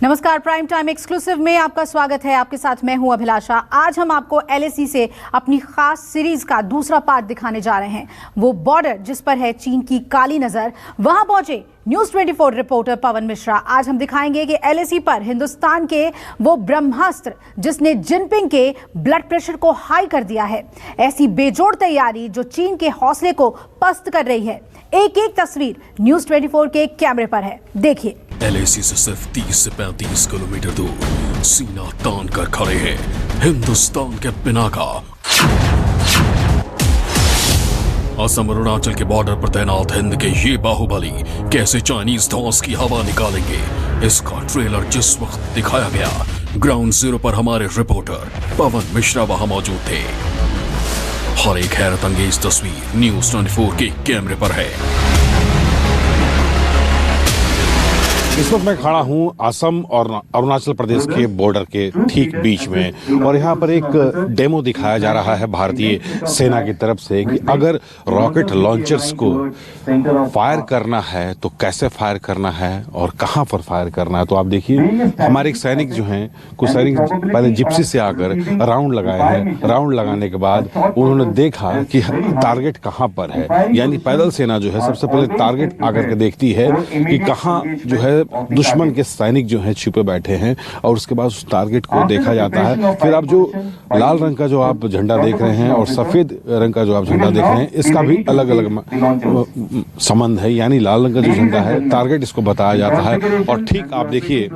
नमस्कार, prime time exclusive में आपका स्वागत है। आपके साथ मैं हूं अभिलाषा। आज हम आपको LAC से अपनी खास सीरीज का दूसरा पार्ट दिखाने जा रहे हैं। वो बॉर्डर जिस पर है चीन की काली नजर, वहां पहुंचे न्यूज 24 रिपोर्टर पवन मिश्रा। आज हम दिखाएंगे कि LAC पर हिंदुस्तान के वो ब्रह्मास्त्र जिसने जिनपिंग के ब्लड प्रेशर को हाई कर दिया है। ऐसी बेजोड़ तैयारी जो चीन के हौसले को पस्त कर रही है। एक एक तस्वीर न्यूज 24 के कैमरे पर है, देखिए। LAC से सिर्फ 30 से 35 किलोमीटर दूर सीना तान कर खड़े हैं हिंदुस्तान के पिनाका। असम अरुणाचल के बॉर्डर पर तैनात हिंद के ये बाहुबली कैसे चाइनीज धौंस की हवा निकालेंगे, इसका ट्रेलर जिस वक्त दिखाया गया, ग्राउंड जीरो पर हमारे रिपोर्टर पवन मिश्रा वहां मौजूद थे। हर एक हैरत अंगेज तस्वीर न्यूज 24 के कैमरे पर है। इस वक्त मैं खड़ा हूँ असम और अरुणाचल प्रदेश के बॉर्डर के ठीक बीच में, और यहाँ पर एक डेमो दिखाया जा रहा है भारतीय सेना की तरफ से कि अगर रॉकेट लॉन्चर्स को फायर करना है तो कैसे फायर करना है और कहाँ पर फायर करना है। तो आप देखिए, हमारे एक सैनिक जो हैं, कुछ सैनिक पहले जिप्सी से आकर राउंड लगाए हैं। राउंड लगाने के बाद उन्होंने देखा कि टारगेट कहाँ पर है। यानी पैदल सेना जो है सबसे पहले टारगेट आकर के देखती है कि कहाँ जो है दुश्मन के सैनिक जो हैं छुपे बैठे हैं, और उसके बाद उस टारगेट को देखा जाता है। फिर आप जो लाल रंग का जो आप झंडा देख रहे हैं और सफेद रंग का जो आप झंडा देख रहे हैं, इसका भी अलग अलग संबंध है। यानी लाल रंग का जो झंडा है, टारगेट इसको बताया जाता है। और ठीक आप देखिए,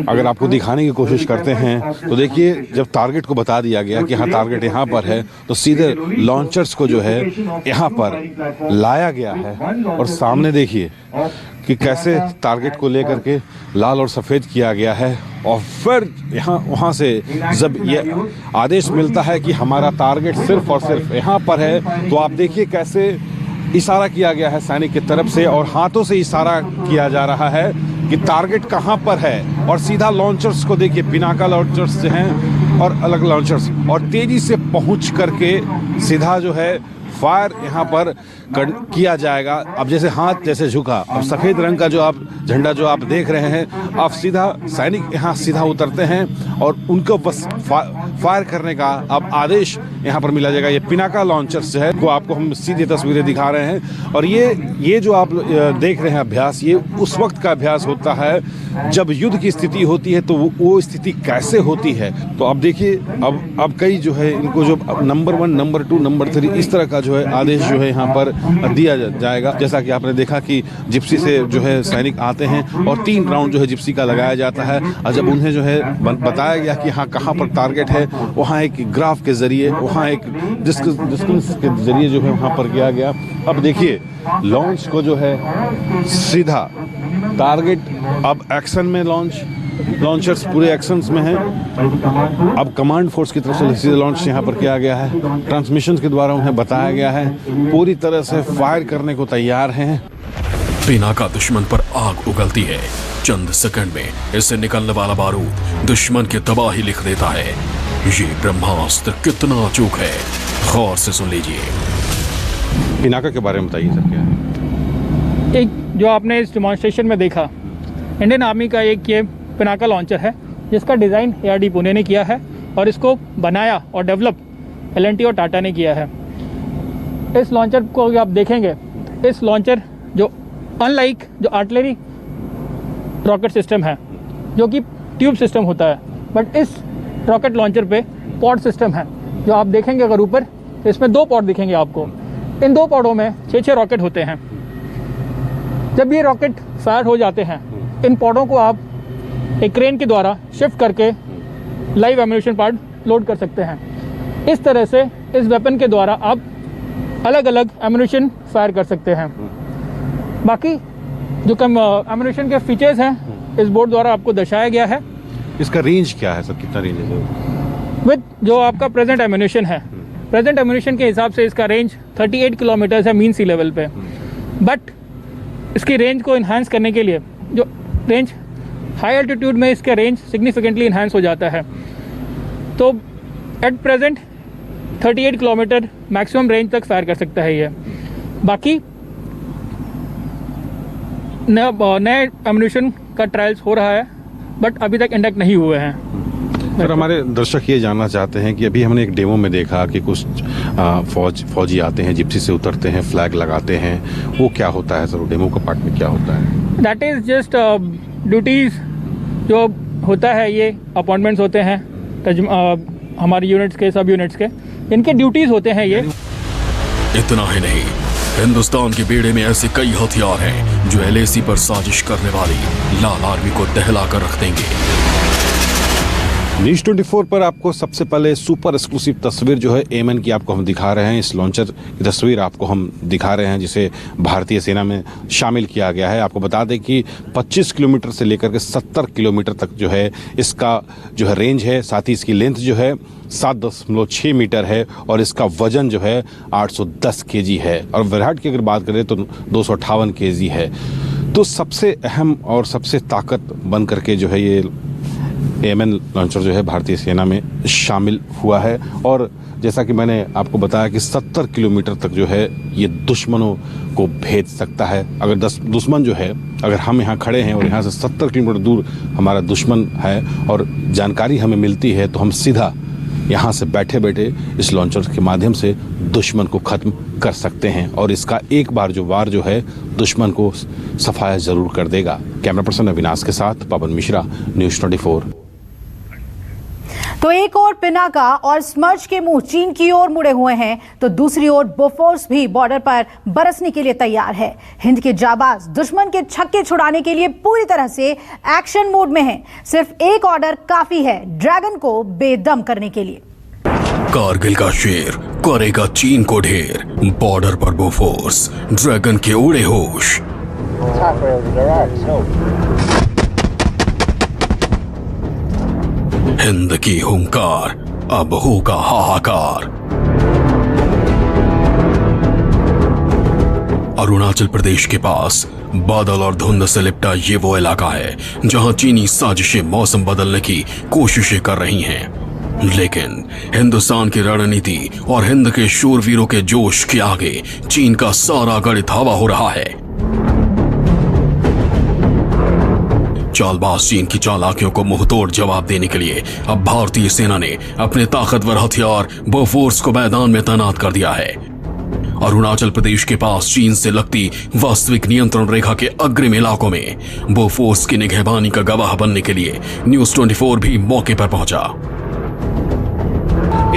अगर आपको दिखाने की कोशिश करते हैं तो देखिए, जब टारगेट को बता दिया गया कि हाँ टारगेट यहाँ पर है, तो सीधे लॉन्चर्स को जो है यहाँ पर लाया गया है। और सामने देखिए कि कैसे टारगेट को लेकर के लाल और सफ़ेद किया गया है। और फिर यहाँ वहाँ से जब ये आदेश मिलता है कि हमारा टारगेट सिर्फ और सिर्फ यहाँ पर है, तो आप देखिए कैसे इशारा किया गया है सैनिक की तरफ से, और हाथों से इशारा किया जा रहा है कि टारगेट कहाँ पर है। और सीधा लॉन्चर्स को देखिए, पिनाका लॉन्चर्स जो हैं और अलग लॉन्चर्स, और तेज़ी से पहुँच करके सीधा जो है फायर यहाँ पर किया जाएगा। अब जैसे हाथ जैसे झुका, अब सफ़ेद रंग का जो आप झंडा जो आप देख रहे हैं, अब सीधा सैनिक यहाँ सीधा उतरते हैं और उनको बस फायर करने का अब आदेश यहाँ पर मिला जाएगा। ये पिनाका लॉन्चर्स जो है वो आपको हम सीधी तस्वीरें दिखा रहे हैं। और ये जो आप देख रहे हैं अभ्यास, ये उस वक्त का अभ्यास होता है जब युद्ध की स्थिति होती है, तो वो स्थिति कैसे होती है। तो अब देखिए, अब कई जो है इनको जो नंबर 1, नंबर 2, नंबर 3 इस तरह का जो है आदेश जो है यहाँ पर दिया जाएगा। जैसा कि आपने देखा कि जिप्सी से जो है सैनिक आते हैं और 3 राउंड जो है जिप्सी का लगाया जाता है। और जब उन्हें जो है बताया गया कि हाँ कहाँ पर टारगेट है, वहाँ एक ग्राफ के जरिए, वहाँ एक डिस्टेंस के जरिए जो है वहाँ पर किया गया। अब देखिए, लॉन्च को जो है सीधा टारगेट, अब एक्शन में लॉन्चर्स पूरे एक्शंस में हैं। अब कमांड फोर्स की तरफ से सीधे लॉन्च यहाँ पर किया गया है। ट्रांसमिशन के द्वारा उन्हें बताया गया है, पूरी तरह से फायर करने को तैयार हैं। पिनाका दुश्मन पर आग उगलती है। चंद सेकंड में इससे निकलने वाला बारूद दुश्मन की तबाही लिख देता है। ये ब्रह्मास्त्र कितना अचूक है, गौर से सुन लीजिए। पिनाका के बारे में बताइए सर। क्या एक जो आपने इस डेमोन्स्ट्रेशन में देखा, इंडियन आर्मी का एक ये पिनाका लॉन्चर है, जिसका डिज़ाइन ARD पुणे ने किया है और इसको बनाया और डेवलप L&T और टाटा ने किया है। इस लॉन्चर को आप देखेंगे, इस लॉन्चर जो अनलाइक जो आर्टिलरी रॉकेट सिस्टम है जो कि ट्यूब सिस्टम होता है, बट इस रॉकेट लॉन्चर पे पॉड सिस्टम है। जो आप देखेंगे अगर ऊपर, इसमें 2 पॉड दिखेंगे आपको। इन 2 पॉडों में 6-6 रॉकेट होते हैं। जब ये रॉकेट फायर हो जाते हैं, इन पॉडों को आप एक क्रेन के द्वारा शिफ्ट करके लाइव एम्यूनेशन पार्ट लोड कर सकते हैं। इस तरह से इस वेपन के द्वारा आप अलग अलग एम्यूनेशन फायर कर सकते हैं। बाकी जो कम एम्यूनेशन के फीचर्स हैं, इस बोर्ड द्वारा आपको दर्शाया गया है। इसका रेंज क्या है सर, कितना रेंज है? विद जो आपका प्रेजेंट एम्यूनेशन है, प्रेजेंट एम्यूनेशन के हिसाब से इसका रेंज 38 किलोमीटर है मीन सी लेवल पे। बट इसकी रेंज को इन्हांस करने के लिए, जो रेंज हाई एल्टीट्यूड में इसका रेंज सिग्निफिकेंटली इन्हांस हो जाता है। तो at present 38 kilometre maximum range तक फायर कर सकता है ये। बाकी नए एम्यूनेशन का ट्रायल्स हो रहा है बट अभी तक इंडक्ट नहीं हुए हैं। सर, हमारे दर्शक ये जानना चाहते हैं कि अभी हमने एक डेमो में देखा कि कुछ फौजी आते हैं, जिप्सी से उतरते हैं, फ्लैग लगाते हैं, वो क्या होता है सर? डेमो का पार्ट में क्या होता है? दैट इज़ जस्ट ड्यूटीज़ जो होता है, ये अपॉइंटमेंट्स होते हैं हमारे यूनिट्स के, सब यूनिट्स के, इनके ड्यूटीज़ होते हैं ये। इतना ही नहीं, हिंदुस्तान के बेड़े में ऐसे कई हथियार हैं जो LAC पर साजिश करने वाली लाल आर्मी को दहला कर रख देंगे। न्यूज़ 24 पर आपको सबसे पहले सुपर एक्सक्लूसिव तस्वीर जो है एमएन की आपको हम दिखा रहे हैं। इस लॉन्चर की तस्वीर आपको हम दिखा रहे हैं जिसे भारतीय सेना में शामिल किया गया है। आपको बता दें कि 25 किलोमीटर से लेकर के 70 किलोमीटर तक जो है इसका जो है रेंज है। साथ ही इसकी लेंथ जो है 7.6 मीटर है और इसका वजन जो है 810 kg है। और विराट की अगर बात करें तो 258 kg है। तो सबसे अहम और सबसे ताकत बन करके जो है ये एमएन लॉन्चर जो है भारतीय सेना में शामिल हुआ है। और जैसा कि मैंने आपको बताया कि 70 किलोमीटर तक जो है ये दुश्मनों को भेज सकता है। अगर दुश्मन जो है, अगर हम यहाँ खड़े हैं और यहाँ से 70 किलोमीटर दूर हमारा दुश्मन है और जानकारी हमें मिलती है, तो हम सीधा यहाँ से बैठे बैठे इस लॉन्चर के माध्यम से दुश्मन को ख़त्म कर सकते हैं। और इसका एक बार जो वार जो है दुश्मन को सफाया ज़रूर कर देगा। कैमरा पर्सन अविनाश के साथ पवन मिश्रा, न्यूज़ 24। तो एक और पिनाका और स्मर्च के मुंह चीन की ओर मुड़े हुए हैं, तो दूसरी ओर बोफोर्स भी बॉर्डर पर बरसने के लिए तैयार है। हिंद के जाबाज दुश्मन के छक्के छुड़ाने के लिए पूरी तरह से एक्शन मोड में हैं। सिर्फ एक ऑर्डर काफी है ड्रैगन को बेदम करने के लिए। कारगिल का शेर करेगा चीन को ढेर, बॉर्डर पर बोफोर्स, ड्रैगन के उड़े होश। हिंद की हुंकार, अब होगा हाहाकार। अरुणाचल प्रदेश के पास बादल और धुंध से लिपटा ये वो इलाका है जहां चीनी साजिशें मौसम बदलने की कोशिशें कर रही हैं। लेकिन हिंदुस्तान की रणनीति और हिंद के शूरवीरों के जोश के आगे चीन का सारा गणित हवा हो रहा है। चालबाज चीन की चालाकियों को मुंहतोड़ जवाब देने के लिए अब भारतीय सेना ने अपने ताकतवर हथियार बोफोर्स को मैदान में तैनात कर दिया है। अरुणाचल प्रदेश के पास चीन से लगती वास्तविक नियंत्रण रेखा के अग्रिम इलाकों में बोफोर्स की निगहबानी का गवाह बनने के लिए न्यूज़ 24 भी मौके पर पहुंचा।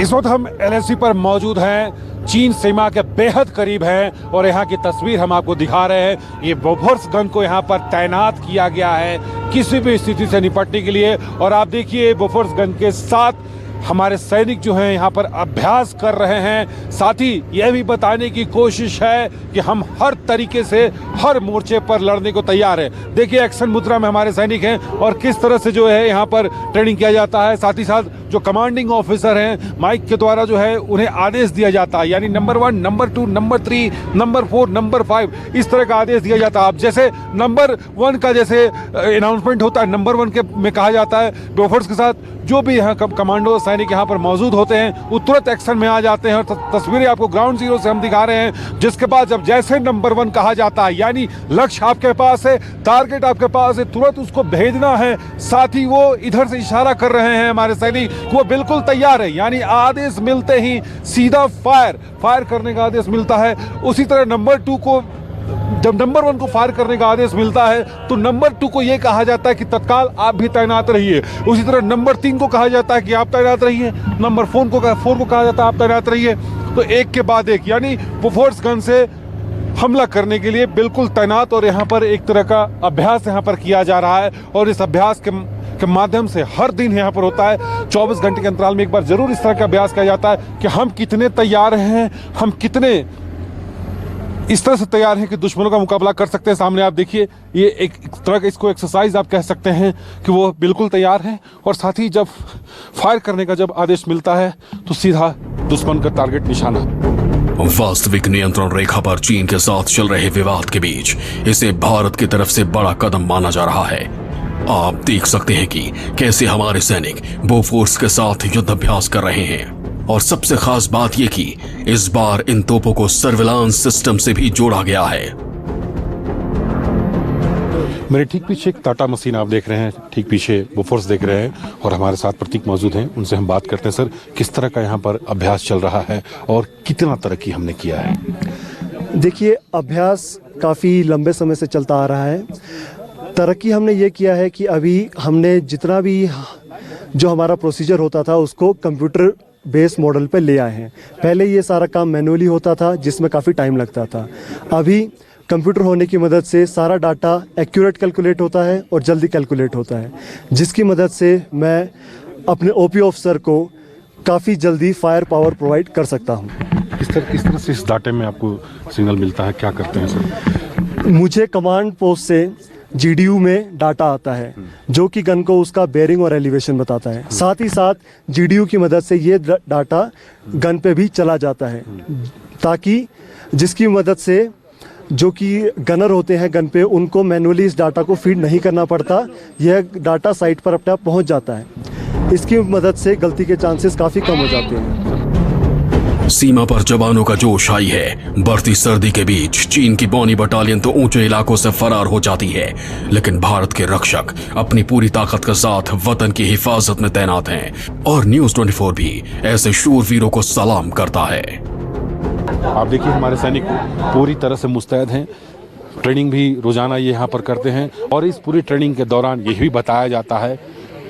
इस वक्त हम LAC पर मौजूद हैं, चीन सीमा के बेहद करीब हैं और यहाँ की तस्वीर हम आपको दिखा रहे हैं। ये बोफोर्स गन को यहाँ पर तैनात किया गया है किसी भी स्थिति से निपटने के लिए। और आप देखिए बोफोर्स गन के साथ हमारे सैनिक जो हैं यहाँ पर अभ्यास कर रहे हैं। साथ ही यह भी बताने की कोशिश है कि हम हर तरीके से हर मोर्चे पर लड़ने को तैयार हैं। देखिए एक्शन मुद्रा में हमारे सैनिक हैं और किस तरह से जो है यहाँ पर ट्रेनिंग किया जाता है। साथ ही साथ जो कमांडिंग ऑफिसर हैं माइक के द्वारा जो है उन्हें आदेश दिया जाता है, यानी number 1, number 2, number 3, number 4, number 5 इस तरह का आदेश दिया जाता है। अब जैसे नंबर 1 का जैसे अनाउंसमेंट होता है, नंबर 1 के में कहा जाता है बोफोर्स के साथ जो भी यहाँ कमांडो सैनिक यहाँ पर मौजूद होते हैं वो तुरंत एक्शन में आ जाते हैं। और तस्वीरें आपको ग्राउंड जीरो से हम दिखा रहे हैं, जिसके बाद जब जैसे नंबर 1 कहा जाता है, यानी लक्ष्य आपके पास है, टारगेट आपके पास है, तुरंत उसको भेजना है। साथ ही वो इधर से इशारा कर रहे हैं हमारे सैनिक, वो बिल्कुल तैयार है, यानी आदेश मिलते ही सीधा फायर करने का आदेश मिलता है। उसी तरह नंबर 2 को जब नंबर 1 को फायर करने का आदेश मिलता है तो नंबर 2 को यह कहा जाता है कि तत्काल आप भी तैनात रहिए। उसी तरह नंबर 3 को कहा जाता है कि आप तैनात रहिए। नंबर 4 को कहा जाता है आप तैनात रहिए। तो एक के बाद एक, यानी बोफोर्स गन से हमला करने के लिए बिल्कुल तैनात। और यहाँ पर एक तरह का अभ्यास यहाँ पर किया जा रहा है और इस अभ्यास के माध्यम से हर दिन यहाँ पर होता है 24 घंटे के अंतराल में एक बार जरूर इस तरह का अभ्यास किया जाता है कि हम कितने तैयार हैं, हम कितने इस तरह से तैयार हैं कि दुश्मनों का मुकाबला कर सकते हैं। सामने आप देखिए ये एक तरह का इसको एक्सरसाइज आप कह सकते हैं कि वो बिल्कुल तैयार हैं। और साथ ही जब फायर करने का जब आदेश मिलता है तो सीधा दुश्मन का टारगेट निशाना। वास्तविक नियंत्रण रेखा पर चीन के साथ चल रहे विवाद के बीच इसे भारत की तरफ से बड़ा कदम माना जा रहा है। आप देख सकते हैं कि कैसे हमारे सैनिक बोफोर्स के साथ युद्ध अभ्यास कर रहे हैं। और सबसे खास बात यह कि इस बार इन तोपों को सर्विलांस सिस्टम से भी जोड़ा गया है। मेरे ठीक पीछे एक टाटा मशीन आप देख रहे हैं, ठीक पीछे बोफोर्स देख रहे हैं और हमारे साथ प्रतीक मौजूद हैं। उनसे हम बात करते हैं। सर, किस तरह का यहाँ पर अभ्यास चल रहा है और कितना तरक्की हमने किया है? देखिए, अभ्यास काफ़ी लंबे समय से चलता आ रहा है। तरक्की हमने ये किया है कि अभी हमने जितना भी जो हमारा प्रोसीजर होता था उसको कंप्यूटर बेस मॉडल पे ले आए हैं। पहले ये सारा काम मैनुअली होता था जिसमें काफ़ी टाइम लगता था। अभी कंप्यूटर होने की मदद से सारा डाटा एक्यूरेट कैलकुलेट होता है और जल्दी कैलकुलेट होता है, जिसकी मदद से मैं अपने ओपी ऑफिसर को काफ़ी जल्दी फायर पावर प्रोवाइड कर सकता हूँ। किस तरह से इस डाटे में आपको सिग्नल मिलता है? क्या करते हैं सर? मुझे कमांड पोस्ट से GDU में डाटा आता है जो कि गन को उसका बेयरिंग और एलिवेशन बताता है। साथ ही साथ GDU की मदद से ये डाटा गन पे भी चला जाता है, ताकि जिसकी मदद से जो कि गनर होते हैं गन पे, उनको मैनुअली इस डाटा को फीड नहीं करना पड़ता। यह डाटा साइट पर अपने आप पहुंच जाता है। इसकी मदद से गलती के चांसेस काफ़ी कम हो जाते हैं। सीमा पर जवानों का जोश आई है। बढ़ती सर्दी के बीच चीन की बौनी बटालियन तो ऊंचे इलाकों से फरार हो जाती है, लेकिन भारत के रक्षक अपनी पूरी ताकत के साथ वतन की हिफाजत में तैनात हैं और न्यूज़ 24 भी ऐसे शूरवीरों को सलाम करता है। आप देखिए, हमारे सैनिक पूरी तरह से मुस्तैद हैं। ट्रेनिंग भी रोजाना ये यहाँ पर करते हैं और इस पूरी ट्रेनिंग के दौरान यह भी बताया जाता है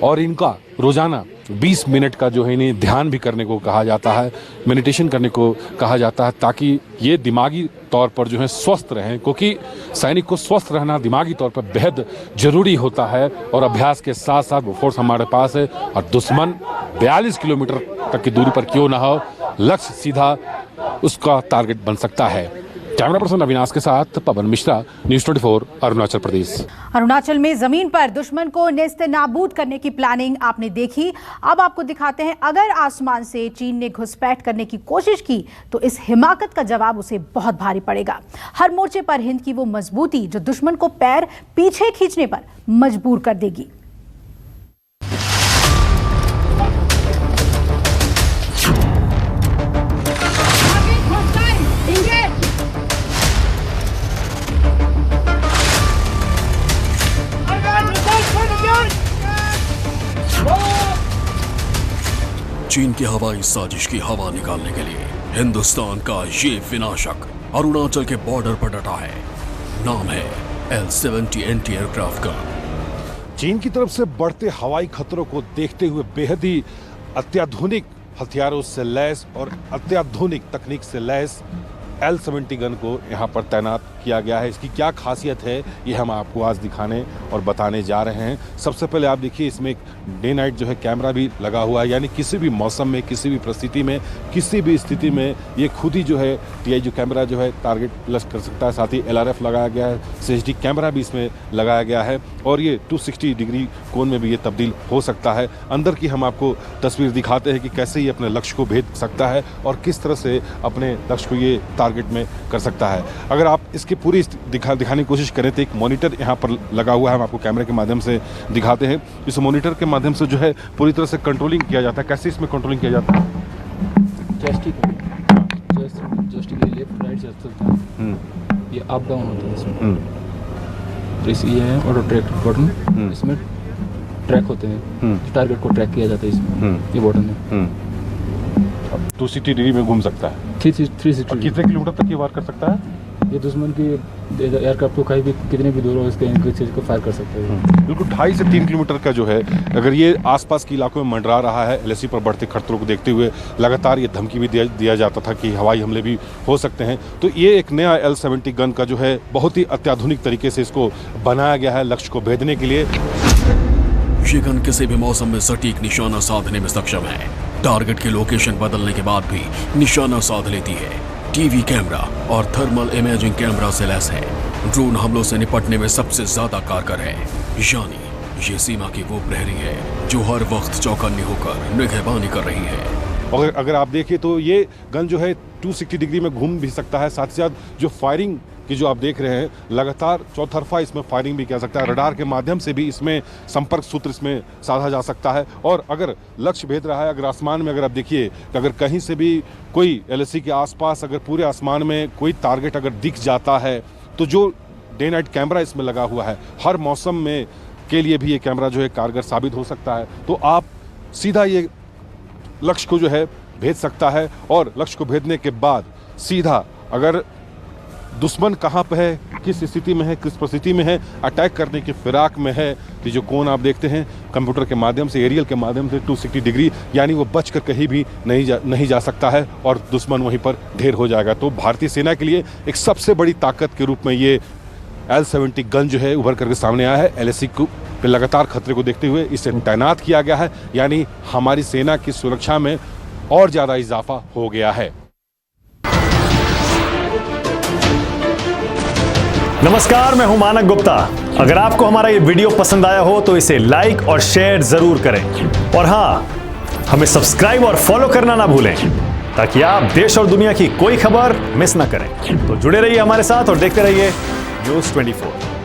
और इनका रोजाना 20 मिनट का जो है इन्हें ध्यान भी करने को कहा जाता है, मेडिटेशन करने को कहा जाता है, ताकि ये दिमागी तौर पर जो है स्वस्थ रहें, क्योंकि सैनिक को स्वस्थ रहना दिमागी तौर पर बेहद जरूरी होता है। और अभ्यास के साथ साथ वो फोर्स हमारे पास है और दुश्मन 42 किलोमीटर तक की दूरी पर क्यों ना हो, लक्ष्य सीधा उसका टारगेट बन सकता है। कैमरा पर्सन अविनाश के साथ पवन मिश्रा, न्यूज़ 24, अरुणाचल प्रदेश। अरुणाचल में जमीन पर दुश्मन को नेस्तनाबूद करने की प्लानिंग आपने देखी। अब आपको दिखाते हैं, अगर आसमान से चीन ने घुसपैठ करने की कोशिश की तो इस हिमाकत का जवाब उसे बहुत भारी पड़ेगा। हर मोर्चे पर हिंद की वो मजबूती जो दुश्मन को पैर पीछे खींचने पर मजबूर कर देगी। चीन की हवाई साजिश की हवा निकालने के लिए हिंदुस्तान का ये विनाशक अरुणाचल के बॉर्डर पर डटा है। नाम है L-70 एंटी एयरक्राफ्ट गन। चीन की तरफ से बढ़ते हवाई खतरों को देखते हुए बेहद ही अत्याधुनिक हथियारों से लैस और अत्याधुनिक तकनीक से लैस L-70 गन को यहाँ पर तैनात किया गया है। इसकी क्या खासियत है ये हम आपको आज दिखाने और बताने जा रहे हैं। सबसे पहले आप देखिए, इसमें एक डे नाइट जो है कैमरा भी लगा हुआ है, यानी किसी भी मौसम में, किसी भी परिस्थिति में, किसी भी स्थिति में ये खुद ही जो है TI जो कैमरा जो है टारगेट लस्ट कर सकता है। साथ ही LRF लगाया गया है, CHD कैमरा भी इसमें लगाया गया है और ये 260 डिग्री कोण में भी ये तब्दील हो सकता है। अंदर की हम आपको तस्वीर दिखाते हैं कि कैसे ये अपने लक्ष्य को भेद सकता है और किस तरह से अपने लक्ष्य को ये टारगेट में कर सकता है। अगर आप इसकी पूरी दिखाने की कोशिश करें तो एक मॉनिटर यहाँ पर लगा हुआ है, हम आपको कैमरे के माध्यम से दिखाते हैं। इस मॉनिटर के माध्यम से जो है पूरी तरह से कंट्रोलिंग किया जाता है। कैसे इसमें कंट्रोलिंग किया जाता है? जॉयस्टिक लेफ्ट राइट चलता है, ये अप डाउन होता है इसमें। तो ये है ऑटो ट्रैक बटन, इसमें ट्रैक होते हैं, टारगेट को ट्रैक किया जाता है इसमें। ये बटन है 260 डिग्री में घूम सकता है। 360 कितने किलोमीटर तक ये वार कर सकता है? ये दुश्मन की एयरक्राफ्ट को कहीं भी कितने भी दूर हो इसके चीज़ को फायर कर सकते हैं। बिल्कुल 2.5 से 3 किलोमीटर का जो है, अगर ये आसपास के इलाकों में मंडरा रहा है, LAC पर बढ़ते खतरों को देखते हुए लगातार ये धमकी भी दिया जाता था कि हवाई हमले भी हो सकते हैं, तो ये एक नया L-70 गन का जो है बहुत ही अत्याधुनिक तरीके से इसको बनाया गया है लक्ष्य को भेदने के लिए। ये गन किसी भी मौसम में सटीक निशाना साधने में सक्षम है। टारगेट की लोकेशन बदलने के बाद भी निशाना साध लेती है। टीवी कैमरा और थर्मल इमेजिंग कैमरा से लैस है। ड्रोन हमलों से निपटने में सबसे ज्यादा कारगर है, यानी ये सीमा की वो प्रहरी है जो हर वक्त चौकन्नी होकर निगहबानी कर रही है। और अगर आप देखिए तो ये गन जो है 260 डिग्री में घूम भी सकता है। साथ ही साथ जो फायरिंग कि जो आप देख रहे हैं, लगातार चौतरफा इसमें फायरिंग भी किया सकता है। रडार के माध्यम से भी इसमें संपर्क सूत्र इसमें साधा जा सकता है। और अगर लक्ष्य भेद रहा है, अगर आसमान में अगर आप देखिए कि अगर कहीं से भी कोई LAC के आसपास अगर पूरे आसमान में कोई टारगेट अगर दिख जाता है, तो जो डे नाइट कैमरा इसमें लगा हुआ है, हर मौसम में के लिए भी ये कैमरा जो है कारगर साबित हो सकता है। तो आप सीधा ये लक्ष्य को जो है भेज सकता है और लक्ष्य को भेजने के बाद सीधा अगर दुश्मन कहाँ पे है, किस स्थिति में है, किस परिस्थिति में है, अटैक करने की फिराक में है, तो जो कोण आप देखते हैं कंप्यूटर के माध्यम से, एरियल के माध्यम से 260 डिग्री, यानी वो बचकर कहीं भी नहीं जा सकता है और दुश्मन वहीं पर ढेर हो जाएगा। तो भारतीय सेना के लिए एक सबसे बड़ी ताकत के रूप में ये L-70 गन जो है उभर करके सामने आया है। LAC को पे लगातार खतरे को देखते हुए इसे तैनात किया गया है, यानी हमारी सेना की सुरक्षा में और ज़्यादा इजाफा हो गया है। नमस्कार, मैं हूं मानक गुप्ता। अगर आपको हमारा ये वीडियो पसंद आया हो तो इसे लाइक और शेयर जरूर करें और हां, हमें सब्सक्राइब और फॉलो करना ना भूलें ताकि आप देश और दुनिया की कोई खबर मिस ना करें। तो जुड़े रहिए हमारे साथ और देखते रहिए न्यूज़ 24।